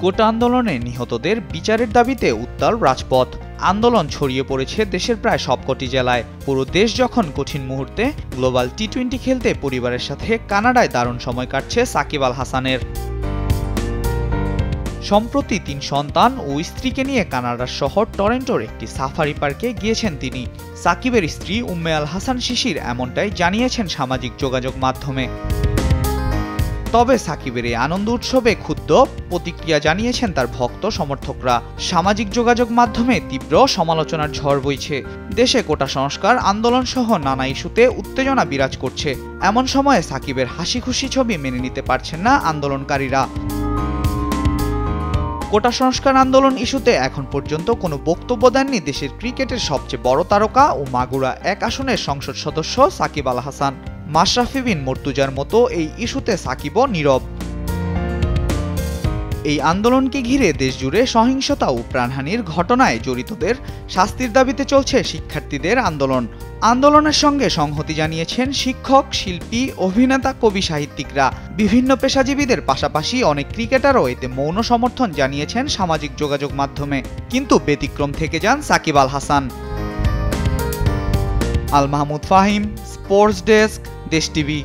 কোটা আন্দোলনে নিহতদের বিচারের দাবিতে উত্তাল রাজপথ। আন্দোলন ছড়িয়ে পড়েছে দেশের প্রায় সবকটি জেলায়। পুরো দেশ যখন কঠিন মুহূর্তে, গ্লোবাল টি-20 খেলতে পরিবারের সাথে কানাডায় দারুণ সময় কাটছে সাকিব আল হাসানের। সম্প্রতি ৩ সন্তান ও স্ত্রীকে নিয়ে কানাডার শহর টরন্টোর একটি সাফারি পার্কে গিয়েছেন তিনি। সাকিবের স্ত্রী উম্মে আল হাসান শিশির এমনটাই জানিয়েছেন সামাজিক যোগাযোগ মাধ্যমে। তবে সাকিবের এই আনন্দ উৎসবে ক্ষুব্ধ প্রতিক্রিয়া জানিয়েছেন তার ভক্ত সমর্থকরা। সামাজিক যোগাযোগ মাধ্যমে তীব্র সমালোচনার ঝড় বইছে। দেশে কোটা সংস্কার আন্দোলন সহ নানা ইস্যুতে উত্তেজনা বিরাজ করছে। এমন সময়ে সাকিবের হাসি খুশি ছবি মেনে নিতে পারছেন না আন্দোলনকারীরা। কোটা সংস্কার আন্দোলন ইস্যুতে এখন পর্যন্ত কোনো বক্তব্য দেননি দেশের ক্রিকেটের সবচেয়ে বড় তারকা ও মাগুরা 1 আসনের সংসদ সদস্য সাকিব আল হাসান। মাশরাফি বিন মর্তুজার মতো এই ইস্যুতে সাকিবও নীরব। এই আন্দোলনকে ঘিরে দেশজুড়ে সহিংসতা ও প্রাণহানির ঘটনায় জড়িতদের শাস্তির দাবিতে চলছে শিক্ষার্থীদের আন্দোলন। আন্দোলনের সঙ্গে সংহতি জানিয়েছেন শিক্ষক, শিল্পী, অভিনেতা, কবি, সাহিত্যিকরা। বিভিন্ন পেশাজীবীদের পাশাপাশি অনেক ক্রিকেটারও এতে মৌন সমর্থন জানিয়েছেন সামাজিক যোগাযোগ মাধ্যমে। কিন্তু ব্যতিক্রম থেকে যান সাকিব আল হাসান। আল মাহমুদ ফাহিম, স্পোর্টস ডেস্ক, দেশ টিভি।